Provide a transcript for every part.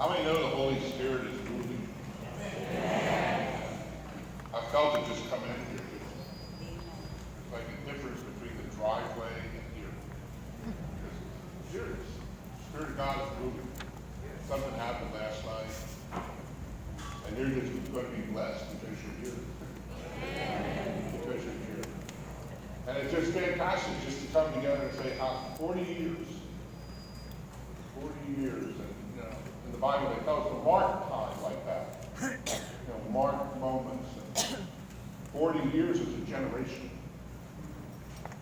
How many know the Holy Spirit is moving? I felt it just come in here. There's like a difference between the driveway and here. Because here it is. The Spirit of God is moving. Something happened last night. And you're just going to be blessed because you're here. Because you're here. And it's just fantastic just to come together and say, how 40 years. 40 years. And, you know, in the Bible they tell us to mark time like that. You know, mark moments. And 40 years is a generation.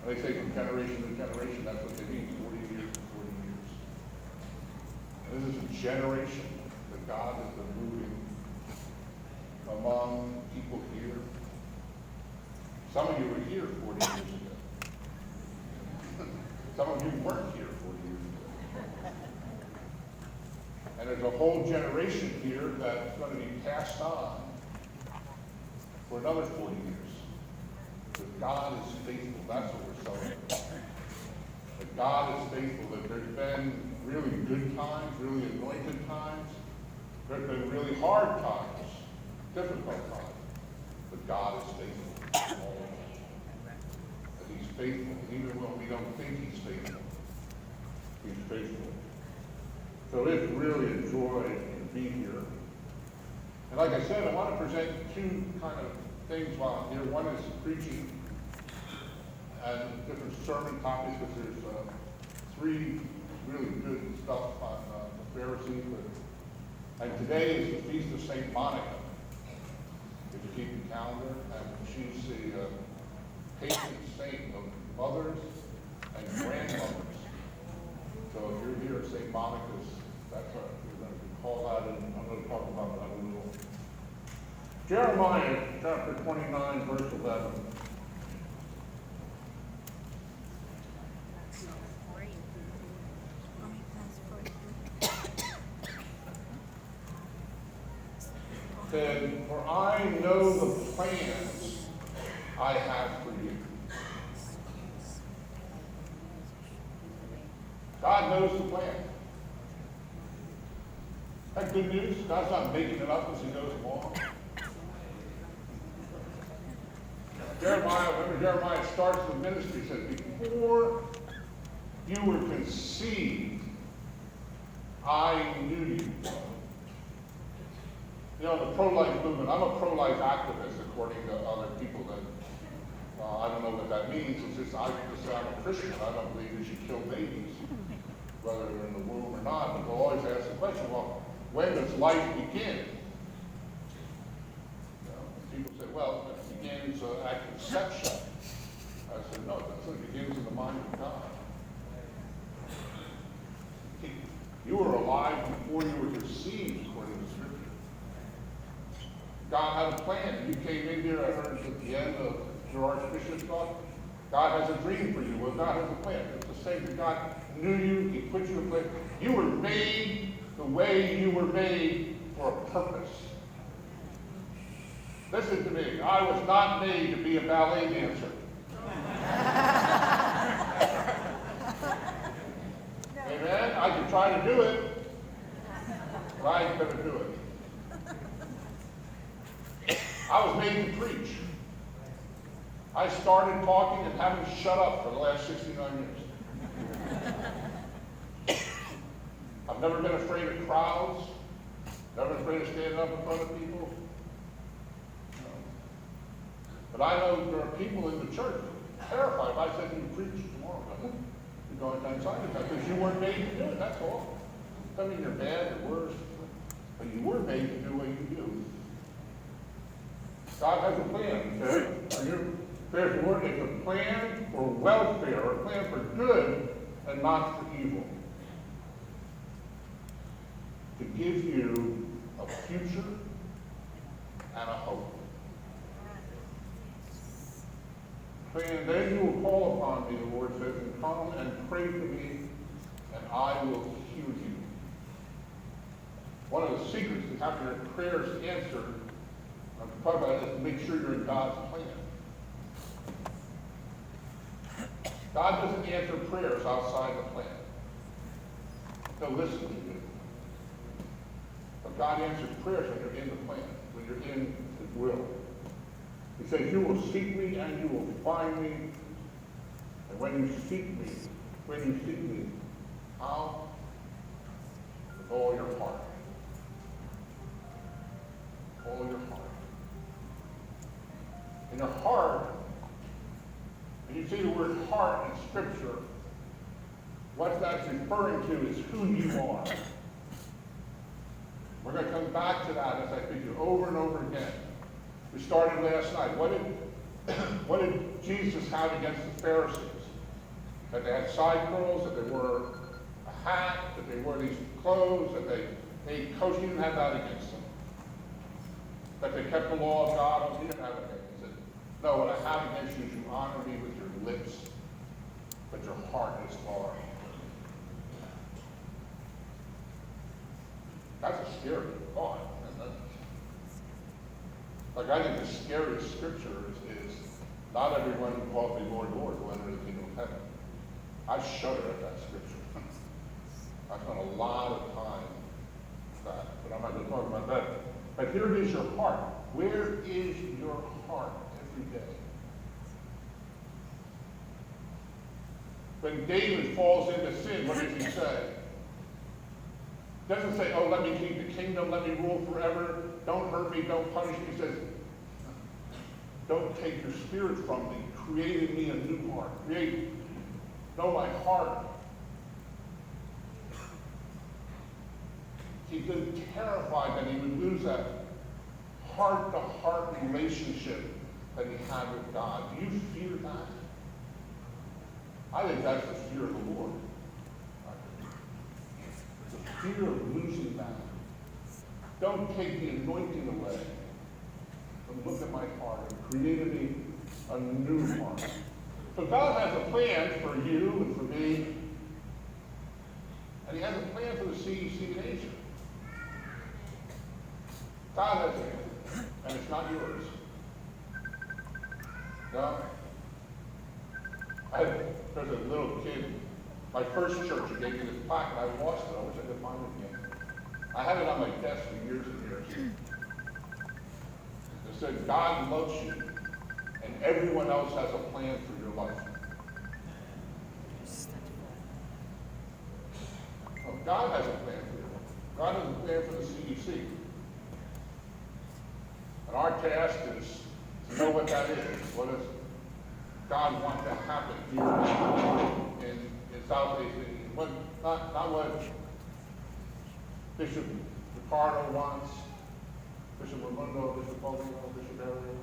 And they say from generation to generation, that's what they mean, 40 years to 40 years. And this is a generation that God has been moving among people here. Some of you were here 40 years ago. Some of you weren't here 40 years ago. And there's a whole generation here that's going to be passed on for another 40 years. Because God is faithful. That's what we're celebrating. That God is faithful. That there's been really good times, really anointed times. There's been really hard times, difficult times. But God is faithful. And He's faithful. Even when we don't think He's faithful. He's faithful. So it's really a joy to be here. And like I said, I want to present two kind of things while I'm here. One is preaching and different sermon topics, because there's three really good stuff on the Pharisees. And today is the Feast of St. Monica. If you keep the calendar, and she's the patron saint of mothers and grandmothers. So if you're here at St. Monica's, that's what you're going to be called out, and I'm going to talk about that a little. Jeremiah chapter 29, verse 11. Said, for I know the plans I have for you. God knows the plan. That's good news. God's not making it up as He goes along. Remember Jeremiah starts the ministry, he says, before you were conceived, I knew you. You know, the pro-life movement, I'm a pro-life activist according to other people that, I don't know what that means. It's just, I'm a Christian. I don't believe we should kill babies, whether they're in the womb or not. But they'll always ask the question, well, when does life begin? You know, people say, well, it begins at conception. I said, no, it begins in the mind of God. You were alive before you were conceived, according to Scripture. God had a plan. You came in here, I heard at the end of your Archbishop's talk, God has a dream for you. Well, God has a plan. It's the same that God knew you, He put you in place. You were made the way you were made for a purpose. Listen to me. I was not made to be a ballet dancer. Amen? I could try to do it, but I ain't going to do it. I was made to preach. I started talking and haven't shut up for the last 69 years. I've never been afraid of crowds, never been afraid of standing up in front of people. No. But I know there are people in the church terrified. If I said you preach tomorrow, you're going down inside because you weren't made to do it, that's all. Doesn't mean you're bad or worse, but you were made to do what you do. God has a plan, okay? There's a word, it's a plan for welfare, a plan for good and not for evil. To give you a future and a hope. And then you will call upon me, the Lord says, and come and pray to me, and I will hear you. One of the secrets to having your prayers answered, I'm talking about, is to make sure you're in God's plan. God doesn't answer prayers outside the plan. He'll listen to you. God answers prayers when you're in the plan, when you're in His will. He says, you will seek me and you will find me. And when you seek me, how? With all your heart. All your heart. In your heart, and you see the word heart in Scripture, what that's referring to is who you are. We're going to come back to that as I speak to you over and over again. We started last night. What did Jesus have against the Pharisees? That they had side curls, that they wore a hat, that they wore these clothes, that they ate kosher. He didn't have that against them. That they kept the law of God. He didn't have it against them. He said, no, what I have against you is you honor me with your lips, but your heart is far. That's a scary thought. Like, I think the scariest scripture is not everyone who calls me Lord, Lord will enter the kingdom of heaven. I shudder at that scripture. I spent a lot of time with that, but I'm not going to talk about that. But here it is, your heart. Where is your heart every day? When David falls into sin, what does he say? He doesn't say, oh, let me keep the kingdom, let me rule forever, don't hurt me, don't punish me. He says, don't take your spirit from me, create in me a new heart. Know my heart. He's been terrified that he would lose that heart-to-heart relationship that he had with God. Do you fear that? I think that's the fear of the Lord. The fear of losing that. Don't take the anointing away. But look at my heart and create in me a new heart. So God has a plan for you and for me. And He has a plan for the CEC-Asia. God has a plan, and it's not yours. No? There's a little kid, my first church, he gave me this plaque, and I lost it. I wish I could find it again. I had it on my desk for years and years. It said, God loves you, and everyone else has a plan for your life. Well, God has a plan for you. God has a plan for the CEC. And our task is to know what that is. What does God want to happen here in Southeast Asia? Not what Bishop Ricardo wants, Bishop Ramundo, Bishop Bovino, Bishop Ariel.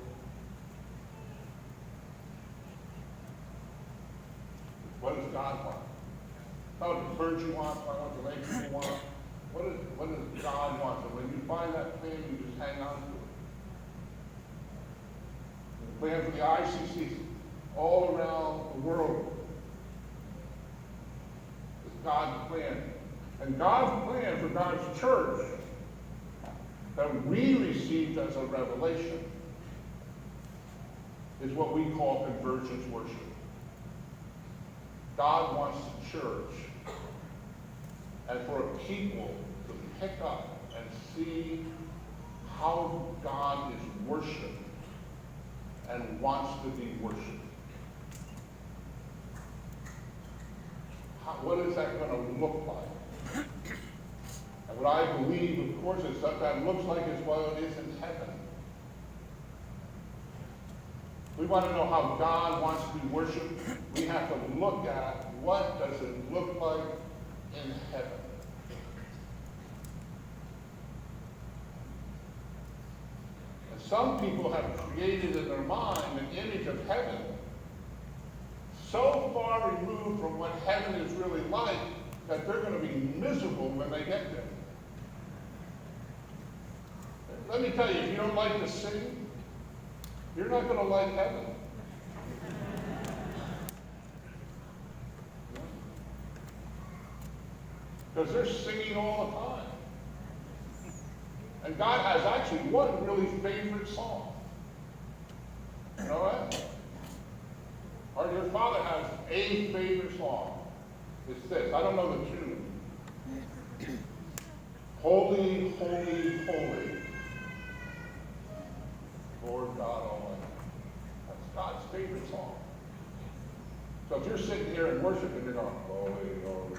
What does God want? Not what the clergy wants, not what the lay people want. What does God want? And when you find that plan, you just hang on to it. The plan for the ICC all around the world is God's plan. And God's plan for God's church that we received as a revelation is what we call convergence worship. God wants the church and for a people to pick up and see how God is worshipped and wants to be worshipped. What is that going to look like? And what I believe, of course, is that that looks like is what it is in heaven. We want to know how God wants to be worshipped. We have to look at what does it look like in heaven. And some people have created in their mind an image of heaven so far removed from what heaven is really like that they're going to be miserable when they get there. Let me tell you, if you don't like to sing, you're not going to like heaven. Because they're singing all the time. And God has actually one really favorite song. You know what? Or your Father has a favorite song. It's this. I don't know the tune. Holy, holy, holy, Lord God Almighty. That's God's favorite song. So if you're sitting here and worshiping, you're going, holy, holy.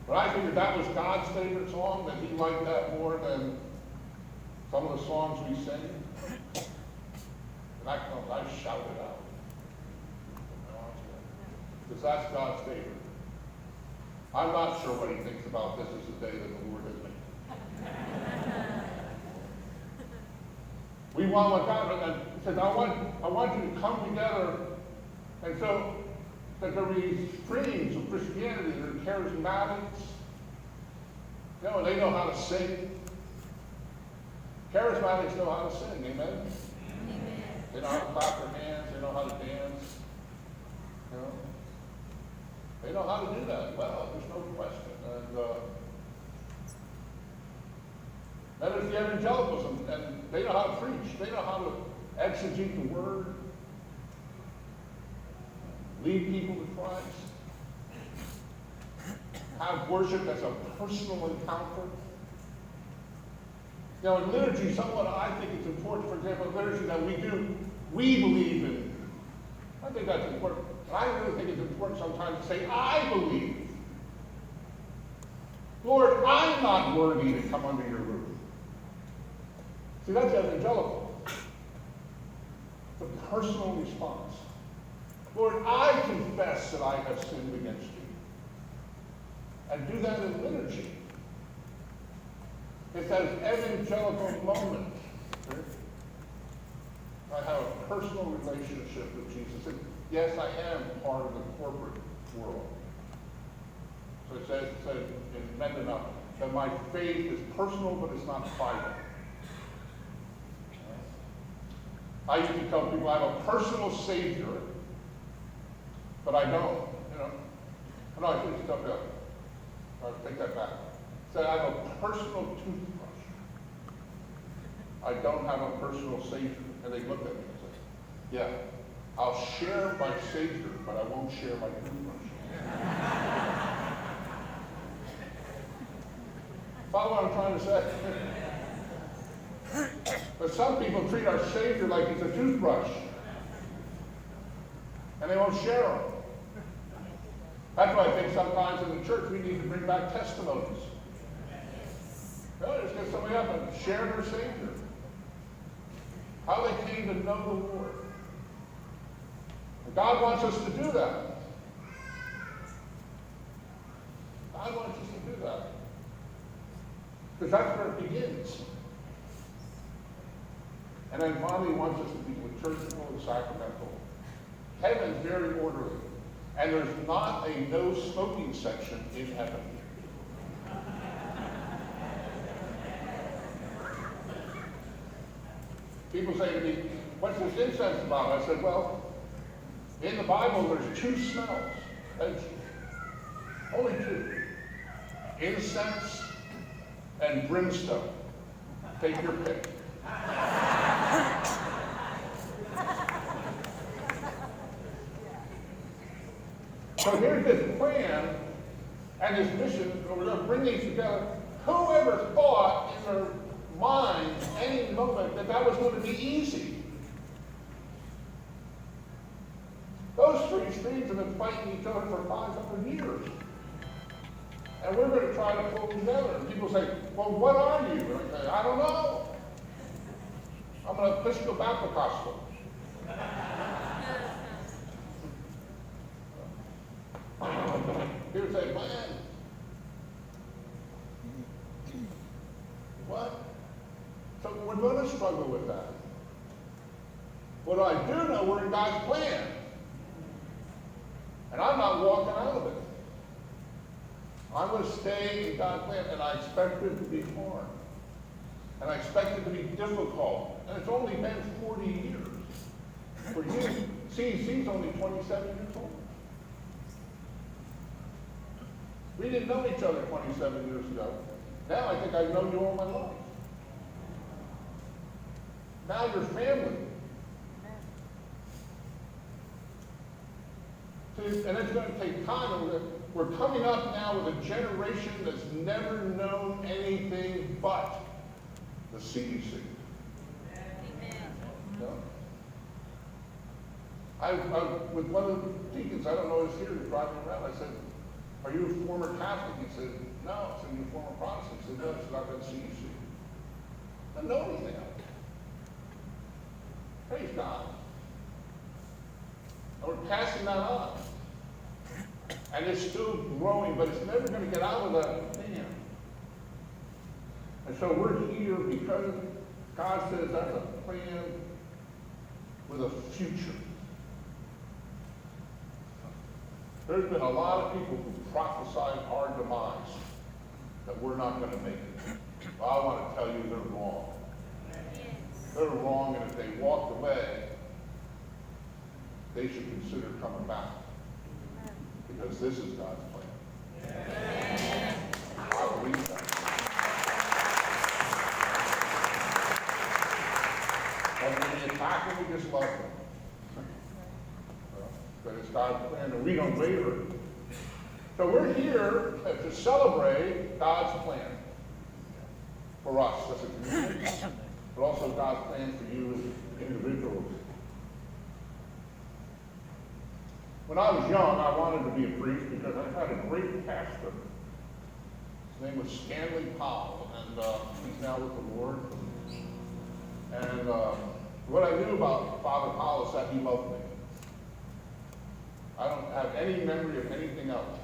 But I figured that was God's favorite song, that he liked that more than some of the songs we sing. And I shouted out. Because that's God's favorite. I'm not sure what he thinks about this as the day that the Lord has made. We want what God, and he says, I want you to come together. And so that there be streams of Christianity. There are charismatics. You know, they know how to sing. Charismatics know how to sing, amen? Amen. They know how to clap their hands, they know how to dance. You know? They know how to do that well, there's no question. And then there's the evangelicals, and they know how to preach. They know how to exegete the word, lead people to Christ, have worship as a personal encounter. You know, in liturgy, somewhat I think it's important, for example, in liturgy that we believe in. I think that's important. And I really think it's important sometimes to say, I believe. Lord, I'm not worthy to come under your roof. See, that's evangelical. The personal response. Lord, I confess that I have sinned against you. And do that in liturgy. It's that evangelical moment. I have a personal relationship with Jesus. And yes, I am part of the corporate world. So it says in Mendana that my faith is personal, but it's not private. I used to tell people I have a personal Savior, but I don't. You know, no, I used to tell people. I'll take that back. So I have a personal toothbrush. I don't have a personal Savior. And they looked at me and said, yeah, I'll share my Savior, but I won't share my toothbrush. Follow what I'm trying to say? But some people treat our Savior like he's a toothbrush. And they won't share him. That's why I think sometimes in the church we need to bring back testimonies. Just get somebody up and share their Savior. How they came to know the Lord. And God wants us to do that. God wants us to do that. Because that's where it begins. And then finally wants us to be liturgical and sacramental. Heaven's very orderly. And there's not a no smoking section in heaven. People say to me, what's this incense about? I said, well, in the Bible there's two smells. Only two. Incense and brimstone. Take your pick. So here's this plan and this mission. We're going to bring these together. Whoever thought in their mind any moment that was going to be easy? Those three streams have been fighting each other for 500 years. And we're going to try to pull together. And people say, well, what are you? And I say, I don't know. I'm an Episcopal. People say, man, what? So we're going to struggle with that. What I do know, we're in God's plan. And I'm not walking out of it. I'm going to stay in God's plan, and I expect it to be hard. And I expect it to be difficult. And it's only been 40 years. For you, CEC's only 27 years old. We didn't know each other 27 years ago. Now I think I've known you all my life. Now you're family. And it's going to take time. And we're coming up now with a generation that's never known anything but the CEC. No? I with one of the deacons, I don't know, is here driving around. I said, "Are you a former Catholic?" He said, "No." I said, "You're a former Protestant?" He said, "No, it's not that CEC." I don't know anything else. Praise God. And we're passing that on. And it's still growing, but it's never going to get out of that man. And so we're here because God says that's a plan with a future. There's been a lot of people who prophesied our demise, that we're not going to make it. Well, I want to tell you they're wrong. They're wrong, and if they walked away, they should consider coming back. Because this is God's plan. I believe that. And when we attack them, we just love them. But it's God's plan, and we don't waver. So we're here to celebrate God's plan for us as a community, but also God's plan for you as individuals. When I was young, I wanted to be a priest because I had a great pastor. His name was Stanley Powell, and he's now with the Lord. And what I knew about Father Powell is that he loved me. I don't have any memory of anything else.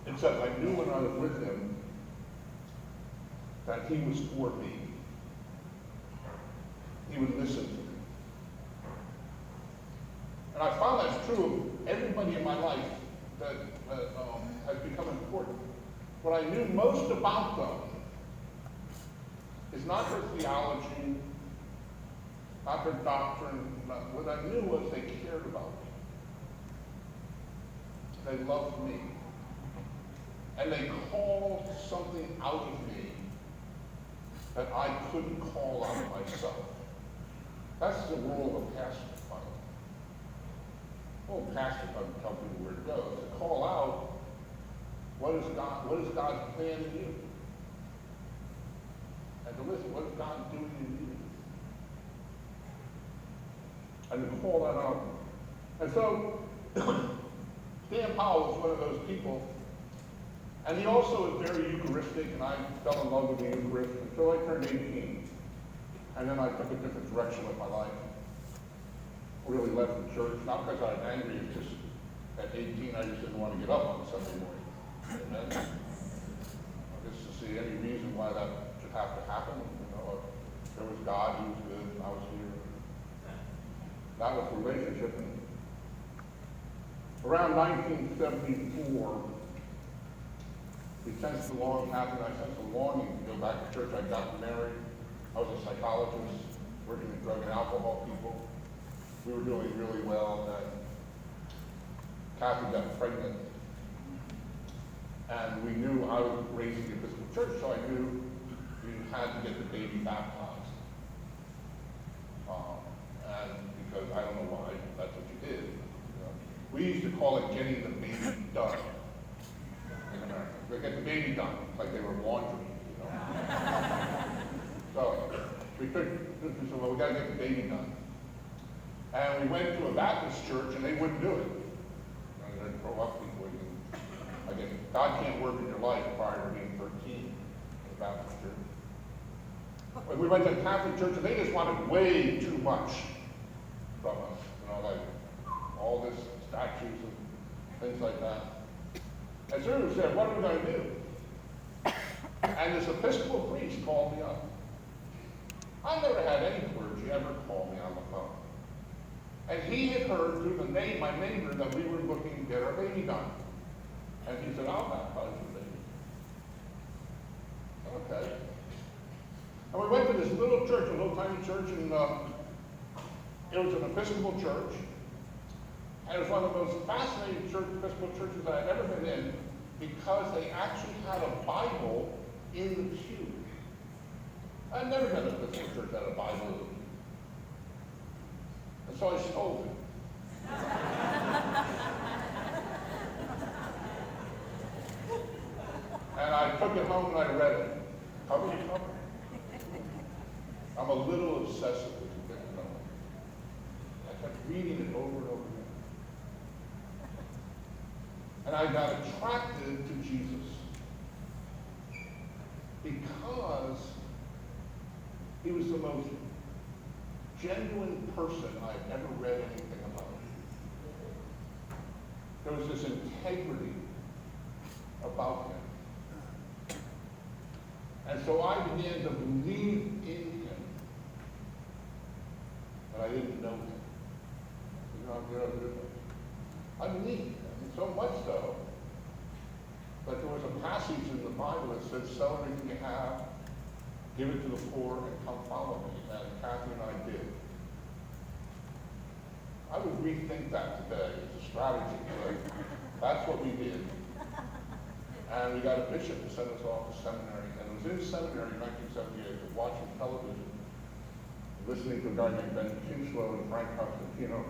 Except I knew when I was with him that he was for me. He would listen to me. And I found that's true of everybody in my life that has become important. What I knew most about them is not their theology, not their doctrine. What I knew was they cared about me. They loved me. And they called something out of me that I couldn't call out of myself. That's the role of a pastor. Well, pastor doesn't tell people where to go. To call out what is God's plan in you? And to listen, what is God doing in you? And to call that out. And so, Dan Powell was one of those people. And he also was very Eucharistic, and I fell in love with the Eucharist until I turned 18. And then I took a different direction with my life. Really left the church, not because I was angry, it's just at 18 I just didn't want to get up on Sunday morning. Amen? Just to see any reason why that should have to happen. You know, there was God, he was good, and I was here. That was the relationship. And around 1974, we sensed the longing happened. I sensed a longing to go back to church. I got married. I was a psychologist, working with drug and alcohol people. We were doing really well, and Kathy got pregnant. And we knew I was raised in the Episcopal Church, so I knew you had to get the baby baptized. And because I don't know why, that's what you did. You know. We used to call it getting the baby done. In America. They get the baby done, like they were laundry, you know. So we said, well, we got to get the baby done. And we went to a Baptist church, and they wouldn't do it. And they'd grow up before you. Again, God can't work in your life prior to being 13 in a Baptist church. But we went to a Catholic church, and they just wanted way too much from us. You know, like all this statues and things like that. And so we said, what are we going to do? And this Episcopal priest called me up. I never had any clergy ever call me on the phone. And he had heard through my neighbor that we were looking to get our baby done. And he said, I'll baptize your baby. Okay. And we went to this little church, a little tiny church, and it was an Episcopal church. And it was one of the most fascinating Episcopal churches that I'd ever been in, because they actually had a Bible in the pew. I'd never been to an Episcopal church that had a Bible in the pew. And so I stole it. And I took it home and I read it, cover to cover. I'm a little obsessive with the book, you know. I kept reading it over and over again. And I got attracted to Jesus because he was the most genuine person I've ever read anything about. There was this integrity about him. And so I began to believe in him. But I didn't know him. I believed him, so much so that there was a passage in the Bible that said, sell everything you have, give it to the poor, and come follow me. And Kathy and I did. I would rethink that today as a strategy, but that's what we did. And we got a bishop to send us off to seminary. And it was in seminary in 1978, watching television, listening to a guy named Ben Kinslow and Frank Constantino.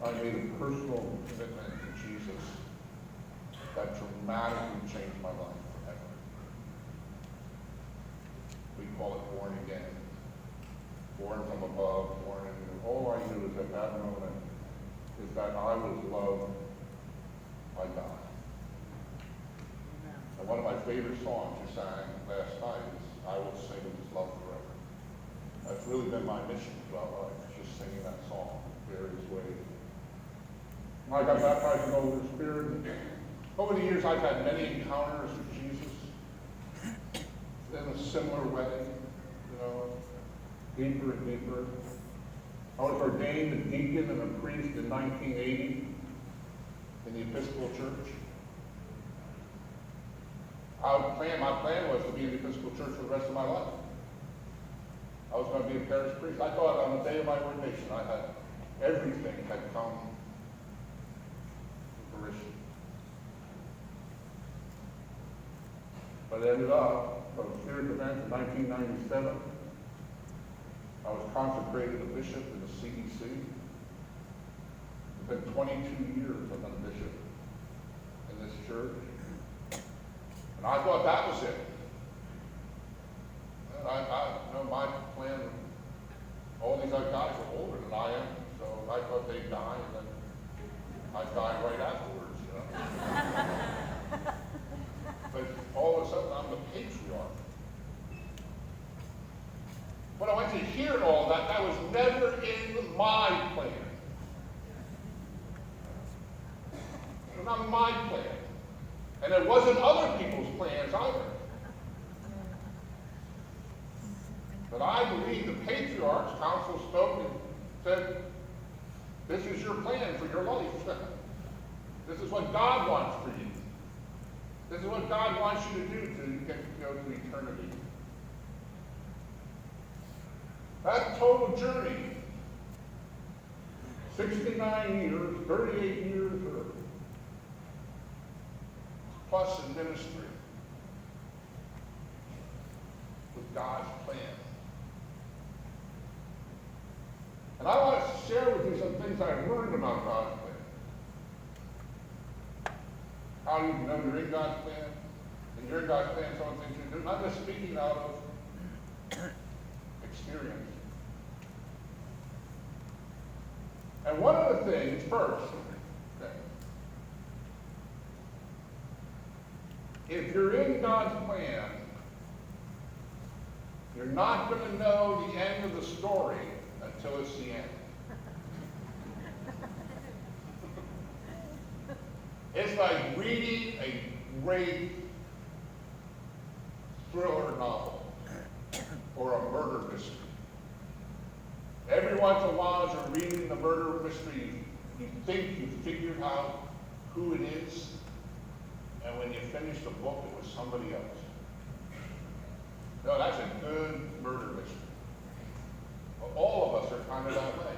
I made a personal commitment to Jesus that dramatically changed my life forever. We call it born again. Born from above, born again. All I knew is at that moment is that I was loved by God. And one of my favorite songs you sang last night is I Will Sing of His Love Forever. That's really been my mission throughout life, just singing that song in various ways. I got baptized in the Holy Spirit. Over the years, I've had many encounters with Jesus in a similar way, you know, deeper and deeper. I was ordained a deacon and a priest in 1980 in the Episcopal Church. My plan was to be in the Episcopal Church for the rest of my life. I was going to be a parish priest. I thought on the day of my ordination, everything had come to fruition. But it ended up, from a series of events in 1997, I was consecrated a bishop in the CEC. It's been 22 years I've been a bishop in this church. And I thought that was it. And my plan, all these other guys are older than I am, so I thought they'd die, and then I'd die right afterwards, you know. But all of a sudden, I'm the patriarch. When I went to hear all that, that was never in my plan. It was not my plan. And it wasn't other people's plans either. But I believe the patriarch's council spoke and said, this is your plan for your life. This is what God wants for you. This is what God wants you to do to get to go to eternity. That total journey, 69 years, 38 years, plus in ministry, with God's plan. And I want to share with you some things I've learned about God's plan. How do you know you're in God's plan? And you're in God's plan, some of the things you do. I'm just speaking out of experience. And one of the things, first, if you're in God's plan, you're not going to know the end of the story until it's the end. It's like reading a great thriller novel or a murder mystery. Every once in a while, as you're reading the murder mystery, you think you figured out who it is, and when you finish the book, it was somebody else. No, that's a good murder mystery. Well, all of us are kind of that way.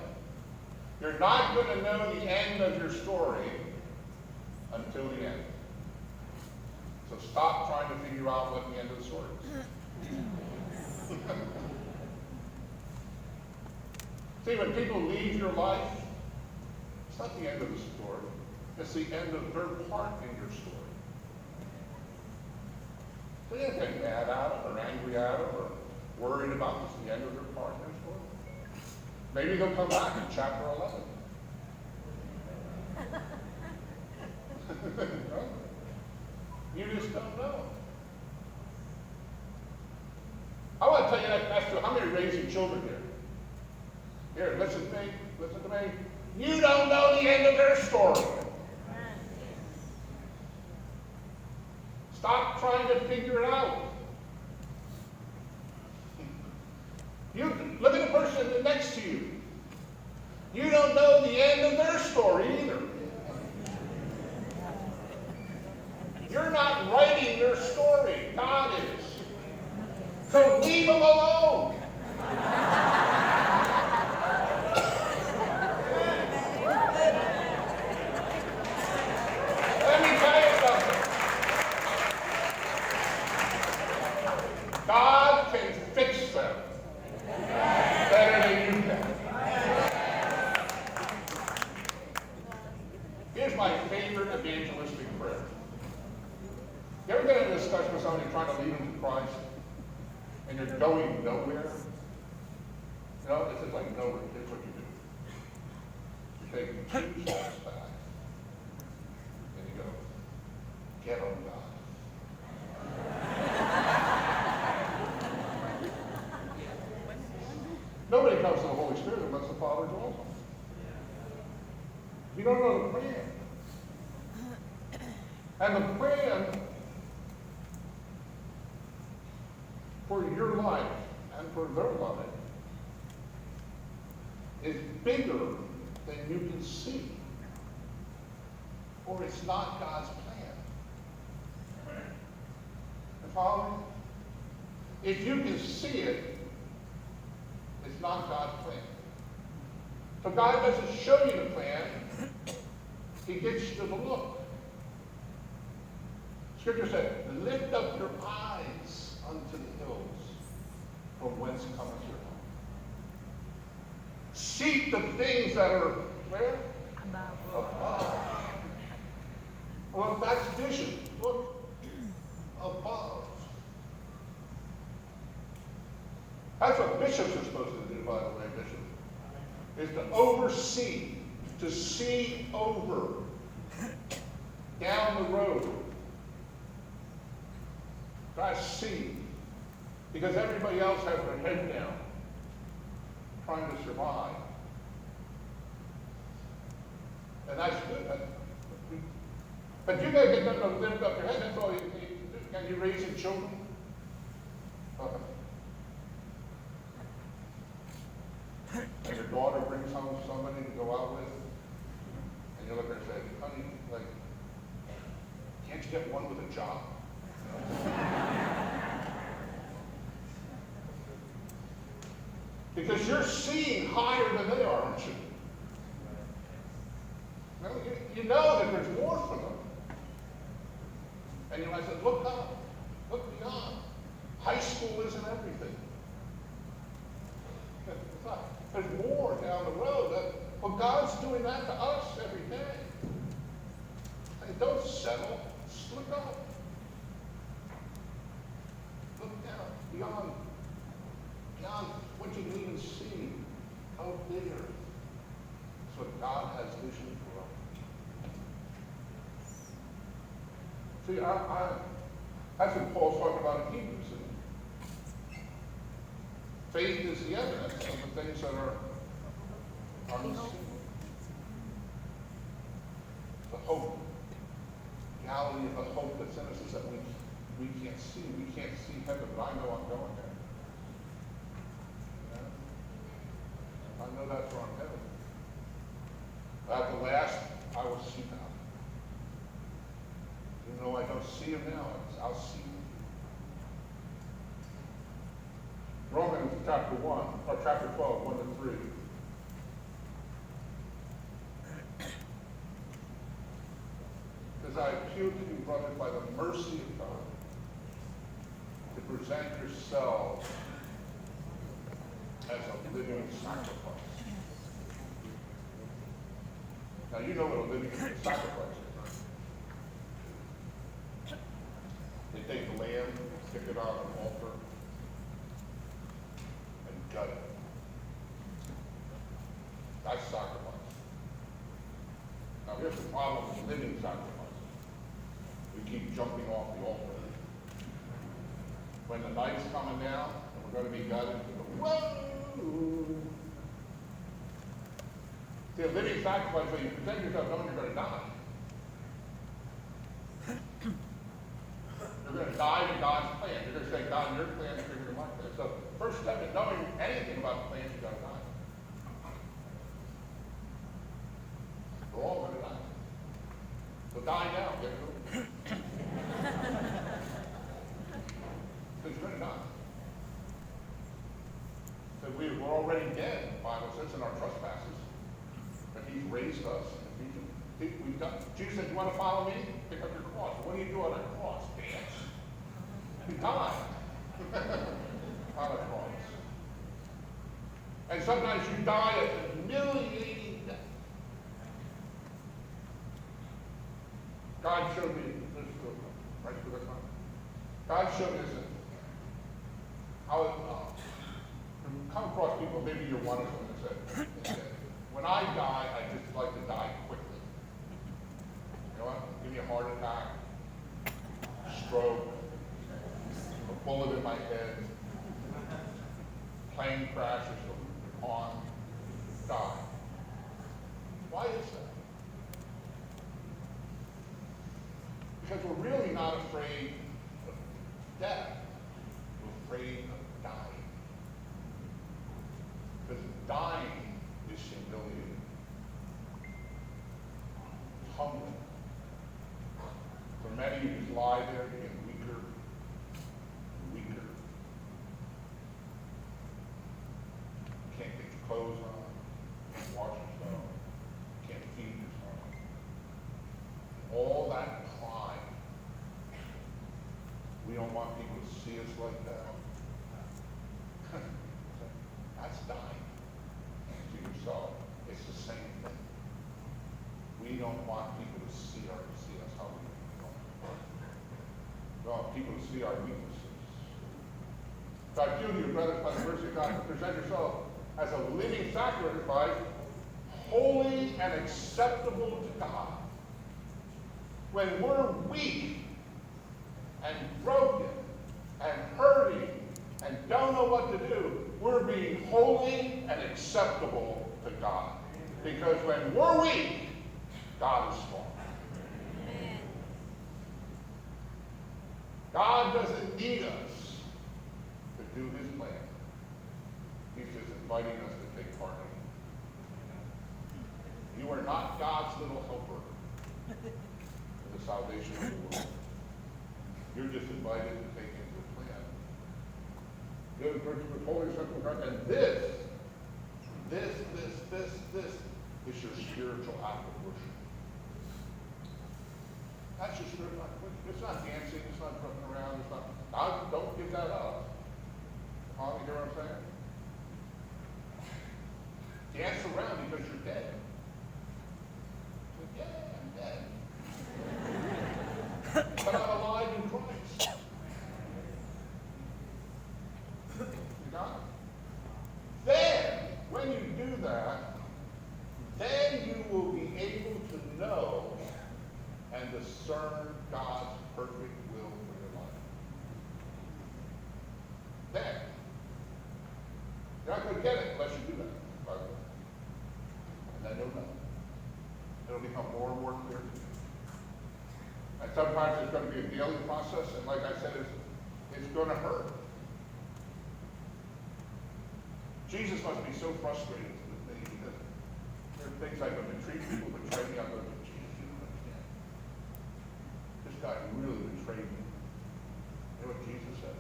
You're not going to know the end of your story until the end. So stop trying to figure out what the end of the story is. See, when people leave your life, It's not the end of the story. It's the end of their part in your story. So you don't get mad at them or angry at them or worried about this, the end of their part in their story. Maybe they'll come back in chapter 11. You just don't know. I want to tell you that, Pastor, how many raising children here? Here, listen to me. Listen to me. You don't know the end of their story. Stop trying to figure it out. You look at the person next to you. You don't know the end of their story either. You're not writing their story. God is. So leave them alone. Let me tell you something. God can fix them better than you can. Here's my favorite evangelistic prayer. You ever get in a discussion with somebody trying to lead them to Christ, and you're going nowhere? You know, it's just like nowhere. Here's what you do. You take 2 steps back, and you go, get on God. Nobody comes to the Holy Spirit unless the Father draws them. You don't know the plan. And the plan for your life and for their life is bigger than you can see, or it's not God's plan. You follow me? If you can see it, it's not God's plan. So God doesn't show you the plan, He gets you to look. Scripture said, lift up your eyes unto the hills, from whence cometh your help. Seek the things that are where? Above. Well, if that's vision, look above. That's what bishops are supposed to do, by the way, bishop. Is to oversee, to see over, down the road. Try to see. Because everybody else has their head down, trying to survive. And that's good. But you gotta get them to lift up your head. That's all you do. Can you raise your children? And your daughter brings home somebody to go out with, and you look at her and say, honey, like, can't you get one with a job? Because you're seeing higher than they are, aren't you? You know that there's more for them. And you might say, look up, look beyond. High school isn't everything. It's not. There's more down the road. Well, God's doing that to us every day. And don't settle. Just look up. Look down, beyond what you can even see, out there. That's what God has vision for us. See, that's what Paul's talking about in Hebrews. Faith is the evidence of the things that are unseen. The hope, reality of the hope that's in us is that we can't see. We can't see heaven, but I know I'm going there. I know that's where I'm headed. At the last, I will see him. Even though I don't see him now, I'll see him. Romans chapter 1, or chapter 12, 1 to 3. Says, I appeal to you, brothers, by the mercy of God, to present yourselves as a living sacrifice. Now you know what a living sacrifice is, right? They take the lamb, stick it on an altar, and gut it. That's sacrifice. Now here's the problem with living sacrifices. We keep jumping off the altar. When the night's coming down, and we're going to be gutted, we go, whoa! See, a living sacrifice, so you present yourself knowing you're going to die. You're going to die in God's plan. You're going to say, God, your plan is bigger than my plan. So first step is knowing anything about the plan, you've got to die. We're all going to die. So die now, get it over. Because you're going to die. So we're already dead, the Bible says, in our trespasses. But he's raised us. We've done. Jesus said, you want to follow me? Pick up your cross. What do you do on a cross? Dance. You die. On a cross. And sometimes you die a humiliating death. God showed me, God showed me this. I would come across people, maybe you're one of them, that said, when I die, I just like to die quickly. You know what? Give me a heart attack, stroke, a bullet in my head, plane crashes on, die. Why is that? Because we're really not afraid of death. We're afraid of dying. Because dying is humiliating. It's humbling. For many, you just lie there, you get weaker and weaker. You can't get your clothes on, you can't wash yourself, you can't feed yourself. All that pride. We don't want people to see us like that. That's dying to yourself. It's the same thing. We don't want people to see us how we are. We want people to see our weaknesses. So I appeal to you, brothers, by the mercy of God, to present yourself as a living sacrifice, holy and acceptable to God. When we're weak and broken and hurting and don't know what to do, we're being holy and acceptable to God. Because when we're weak, God is strong. Amen. God doesn't need us to do his plan. He's just inviting us to take part in it. You are not God's little helper in the salvation of the world. You're just invited to take into the plan. You're the person with holy simple God, and this is your spiritual act of worship. That's your spiritual act of worship. It's not dancing, it's not jumping around, it's not. God, don't give that up. You hear what I'm saying? Dance around because you're dead. Yeah, I'm dead. But I'm alive in Christ. You got it? Then, when you do that, then you will be able to know and discern God's perfect will for your life. Then, you're not going to get it unless you do that, by the way. And then you'll know. It'll become more and more clear to you. And sometimes it's going to be a daily process, and like I said, it's going to hurt. Jesus must be so frustrated with me because there are things like when people betray me, I'm going, Jesus, you don't understand. This guy really betrayed me. You know what Jesus says?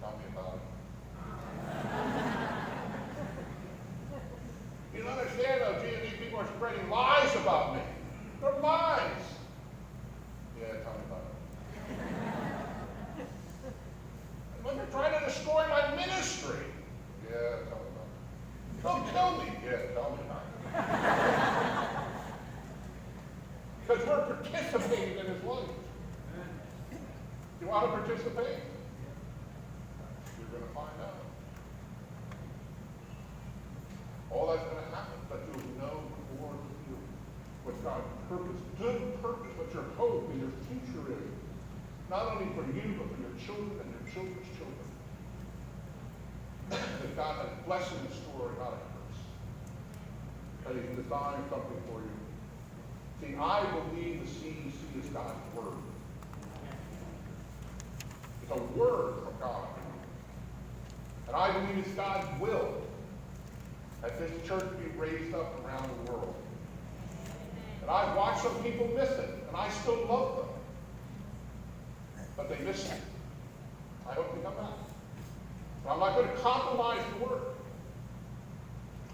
Tell me about it. You don't understand though, Jesus, these people are spreading lies about me. They're lies. Yeah, tell me about it. When they're trying to destroy my ministry. Yeah, tell me about it. Don't kill me. Yeah, tell me about it. Because we're participating in his life. You want to participate? You're going to find out. All that's going to happen, but you'll know more clearly what God's purpose, good purpose, what your hope and your future is. Not only for you, but for your children and your children's children. That God has blessing in store, not a curse. That he's designed something for you. See, I believe the CEC is God's word. It's a word from God. And I believe it's God's will that this church be raised up around the world. And I've watched some people miss it, and I still love them. But they miss it. I hope they come back. But I'm not going to compromise the word.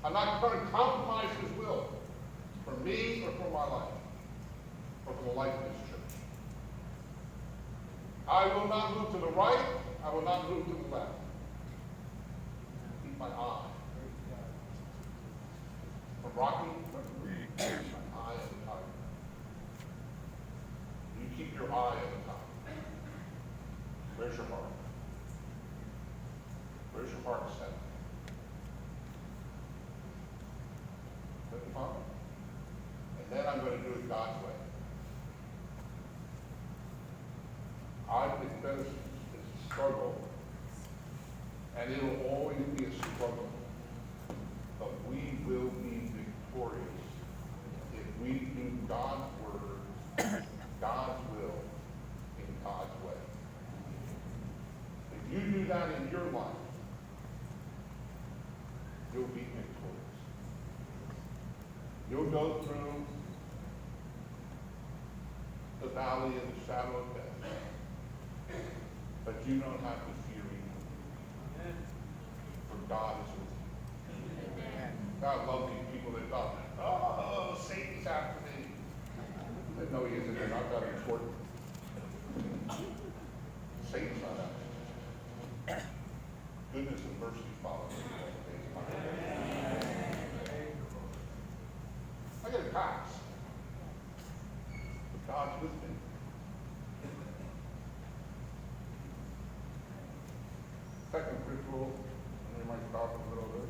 I'm not going to compromise his will for me or for my life, or for the life of this church. I will not move to the right. I will not move to the left. Keep my eye from Rocky, my eye on the tiger. You keep your eye on the tiger. Where's your heart? Where's your heart set? And then I'm going to do it God's way. I've been it's a struggle, and it will always be a struggle. But we will be victorious if we do God's word, God's will, in God's way. If you do that in your life, you'll be victorious. You'll go through the valley of the shadow of death, but you don't have to fear evil. For God is with you. God loves these people that thought, oh, Satan's after me. But no, he isn't. They're not that important. Satan's not after me. Goodness and mercy follow me all the days of my life. I get a pass. But God's with me. Second ritual, and we might stop in the middle of it.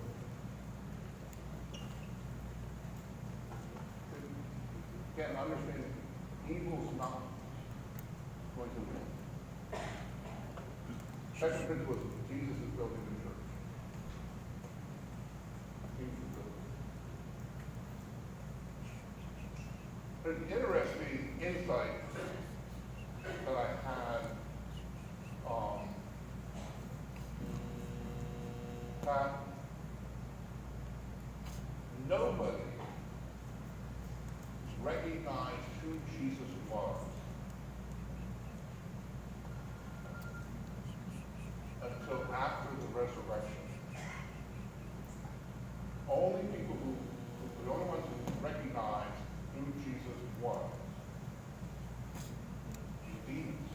Again, understand, evil's not going to win. Second ritual is Jesus is building the church. Jesus is building. There's an interesting insight that I had that nobody recognized who Jesus was until after the resurrection. Only people the only ones who recognized who Jesus was, the demons.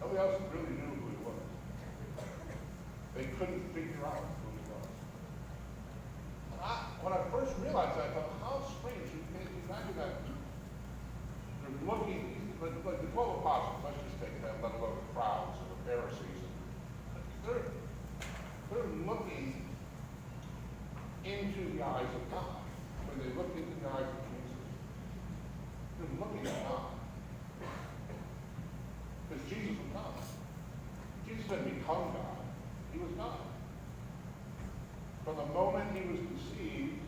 Nobody else really knew who he was. They couldn't figure out who he was. When I first realized that, I thought, how strange. You can imagine that they're looking, like the 12 apostles, let's just take that, let alone the crowds and the Pharisees. They're looking into the eyes of God. When they look into the eyes of Jesus, they're looking at God. Because Jesus was God. Jesus didn't become God. He was God. From the moment he was conceived,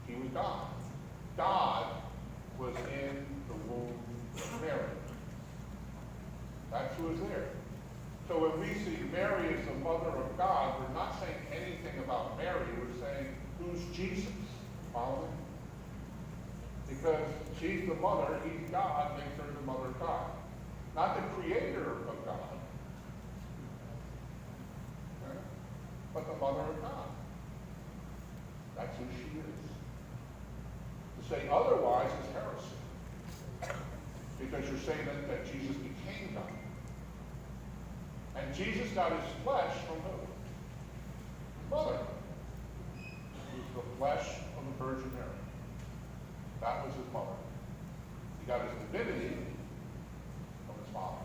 he was God. God was in the womb of Mary. That's who was there. So when we see Mary as the mother of God, we're not saying anything about Mary. We're saying, who's Jesus? Follow me? Because she's the mother, he's God, makes her the mother of God. Not the creator of God, okay? But the mother of God. That's who she is. To say otherwise is heresy. Because you're saying that Jesus became God. And Jesus got his flesh from who? His mother. It was the flesh of the Virgin Mary. That was his mother. He got his divinity from his father.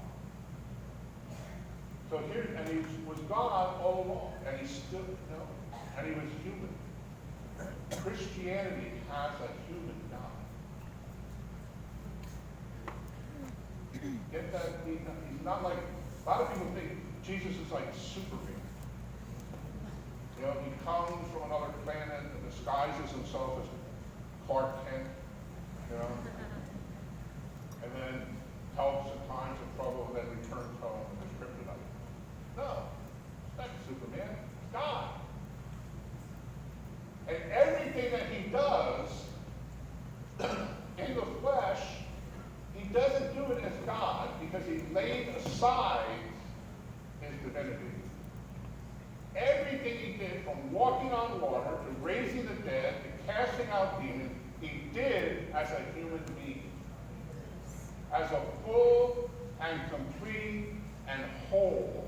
So here, and he was God all along, and he still, and he was human. Christianity has a human God. Get that? He's not like, a lot of people think Jesus is like Superman. He comes from another planet and disguises himself as Clark Kent, and then helps in times of trouble and then returns home as kryptonite. No, it's not Superman, it's God. And everything that he does in the flesh, he doesn't do it as God because he laid aside his divinity. Everything he did, from walking on water to raising the dead to casting out demons, he did as a human being. As a full and complete and whole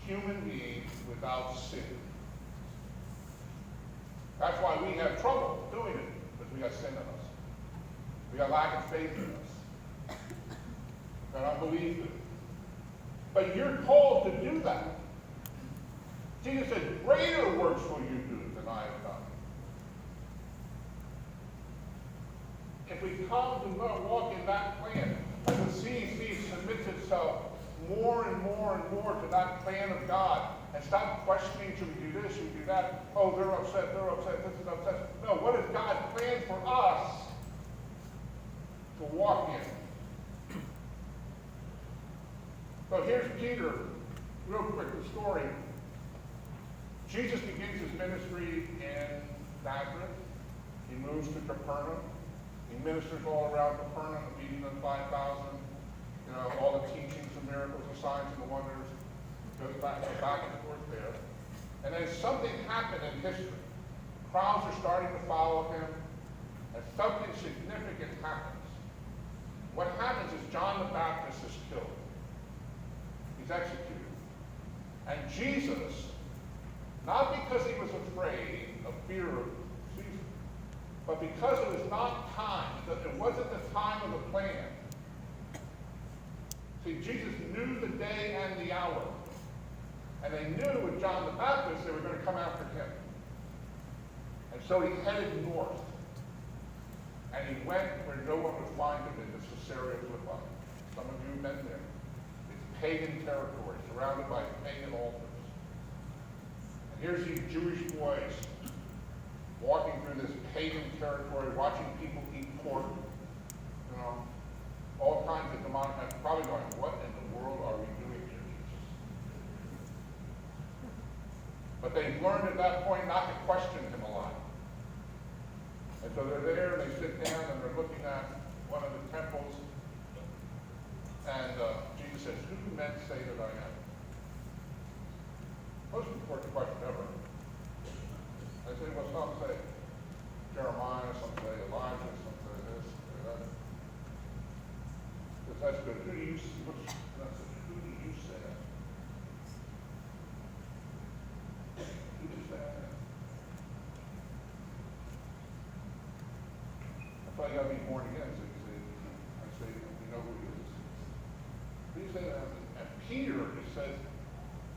human being without sin. That's why we have trouble doing it, because we got sin in us. We got lack of faith in us. We got unbelief in it. But you're called to do that. Jesus said, greater works will you do than I have done. If we come to walk in that plan, as the CEC submits itself more and more and more to that plan of God, and stop questioning, should we do this, should we do that? Oh, they're upset, this is upset. No, what has God planned for us to walk in? So here's Peter, real quick, the story. Jesus begins his ministry in Nazareth. He moves to Capernaum. He ministers all around Capernaum, feeding the 5,000. All the teachings, the miracles, the signs, and the wonders. Goes back and forth there. And then something happened in history. Crowds are starting to follow him, and something significant happens. What happens is John the Baptist is killed. He's executed. And Jesus, not because he was afraid of fear of Caesar, but because it was not time, because it wasn't the time of the plan. See, Jesus knew the day and the hour. And they knew with John the Baptist they were going to come after him. And so he headed north. And he went where no one would find him, in the Caesarea Philippi. Some of you have been there. It's pagan territory, surrounded by pagan altars. And here's these Jewish boys walking through this pagan territory, watching people eat pork. All kinds of demonic, and probably going, what in the world are we doing here, Jesus? But they've learned at that point not to question him a lot. And so they're there, and they sit down, and they're looking at one of the temples. And Jesus says, who do men say that I am? Most important question ever. I say, well, some say Jeremiah, some say Elijah, some say this, say that. That's good. Who do you say? Who do you say? Who do you say? I thought you got to be born again. So I say, we know who he is. Who do you say that? And Peter, he says,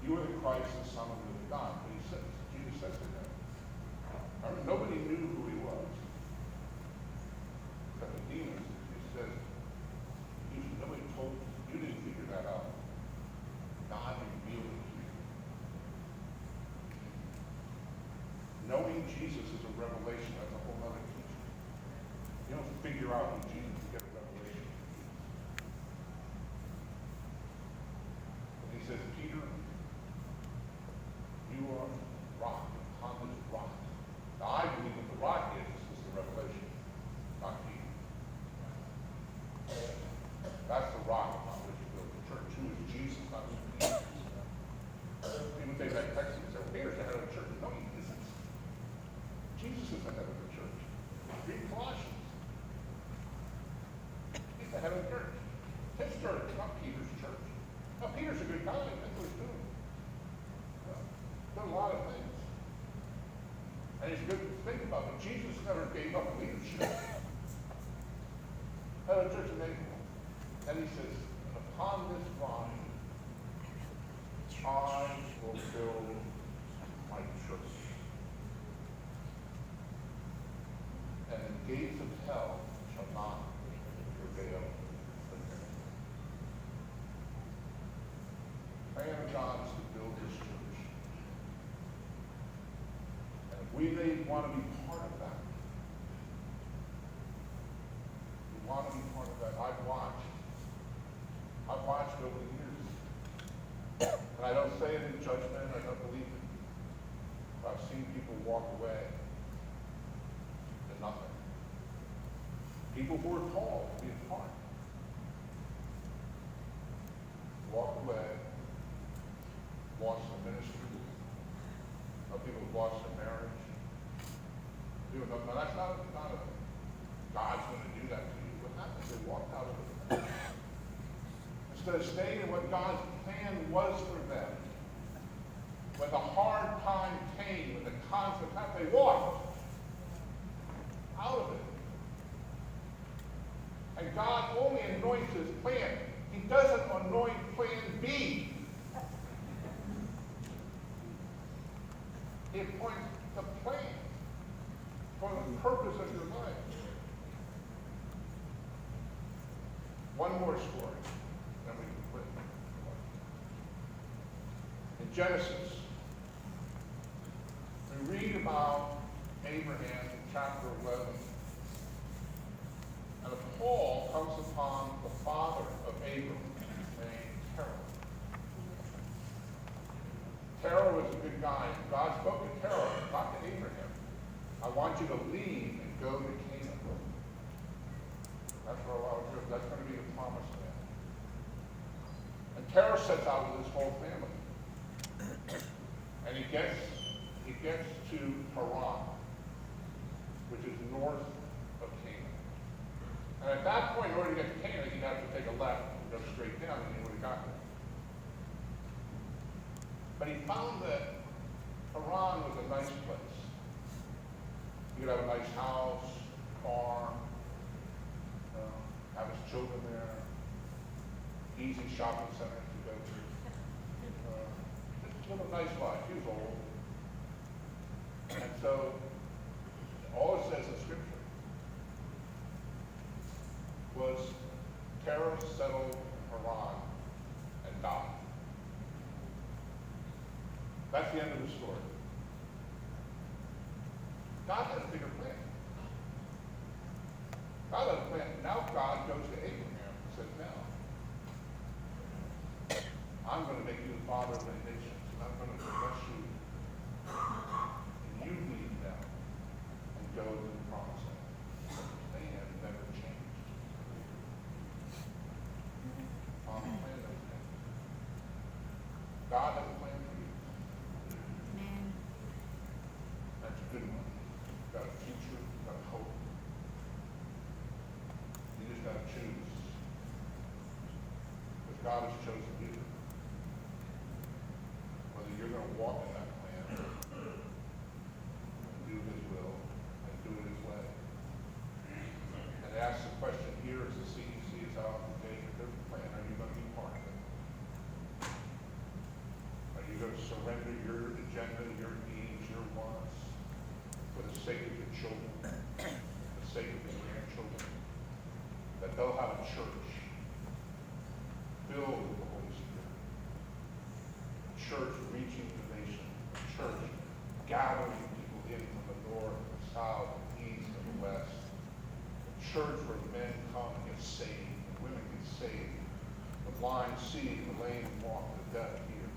you are the Christ, the Son of the living God. But he says, Jesus says to him. I mean, nobody knew who he was. Except the demons. He says, nobody told you. You didn't figure that out. God revealed it to you. Knowing Jesus is a revelation. That's a whole other teaching. You don't figure out who Jesus is to get a revelation. And he says, Peter, you are rock, upon this rock. Now I believe that the rock is the revelation, not Peter. That's the rock upon which you build the church. Who is Jesus, not who Peter is. People take that text and say, well, Peter's the head of the church. No, he isn't. Jesus is the head of the church. Read Colossians. He's the head of the church. His church, not Peter's church. Now, Peter's a good guy. That's what he's doing. He's done a lot of things. And it's good to think about, but Jesus never gave up leadership. hell shall not prevail against it. The plan of God is to build his church. And if we may want to be part of that, we want to be part of that. I've watched over the years. And I don't say it in judgment, I don't believe it. But I've seen people walk away to nothing. People who are called to be a part. Walk away, lost their ministry. People who've lost their marriage. Now that's not a God's going to do that to you. What happened? They walked out of it. Instead of staying in what God's plan was for them. When the hard time came, when the conflict happened, they walked out of it. And God only anoints his plan. He doesn't anoint plan B. He appoints the plan for the purpose of your life. One more story, then we can quit. In Genesis, we read about Abraham in chapter 11. And Paul comes upon the father of Abram, named Terah. Terah was a good guy. God spoke to Terah, not to Abraham. I want you to leave and go to Canaan. That's where I was going. That's going to be the promised land. And Terah sets out with his whole family. And he gets to Haran, which is north of Canaan. And at that point, in order to get to Canaan, he'd have to take a left and go straight down, and he would have got there. But he found that Haran was a nice place. You could have a nice house, farm, have his children there, easy shopping centers to go to. Just live a nice life. He was old. And so, all it says in Scripture was Terah settled in Haran and died. That's the end of the story. God had a bigger plan. God had a plan. Now God goes to Abraham and says, now, I'm going to make you the father of many nations, and I'm going to bless you. And you leave them and go to the promised land. The plan never changed. On the plan never changed. God has a plan for you. That's a good one. You've got a future, you've got hope. You just got to choose. Because God has chosen you. Whether you're going to walk in that plan and do his will and do it his way. And ask the question here as the CEC is out today, there's a plan. Are you going to be part of it? Are you going to surrender your agenda, your needs, your wants for the sake of your children, for the sake of your grandchildren, that they'll have a church filled with the Holy Spirit, a church reaching the nation, a church gathering people in from the north, the south, the east, and the west, a church where men come and get saved, and women get saved, the blind see, the lame walk, the deaf hear.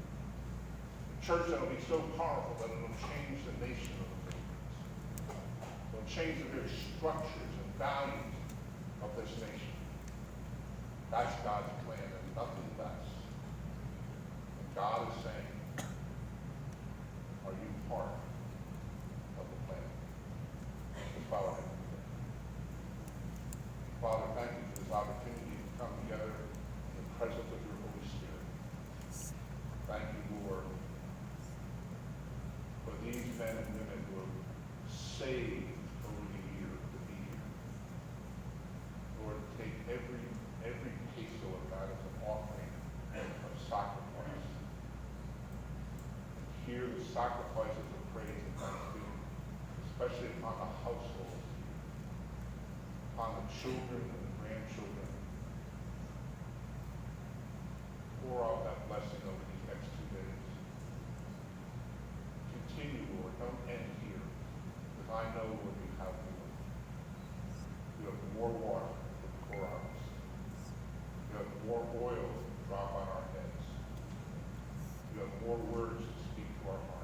Church that will be so powerful that it will change the nation of the Philippines. It will change the very structures and values of this nation. That's God's plan and nothing less. And God is saying, are you part of the plan? Let's bow our heads. Father, thank you for this opportunity to come together in the presence of your Holy Spirit. Thank you, Lord, for these men and women who are saved over the year to be here. Lord, take every peso of that as an offering of sacrifice. And hear the sacrifices of praise and thanksgiving, especially upon the households. upon the children and the grandchildren. Pour out that blessing over these next 2 days. Continue, Lord. Don't end here, because I know, Lord, you have more. You have more water to pour out us. You have more oil to drop on our heads. You have more words to speak to our hearts.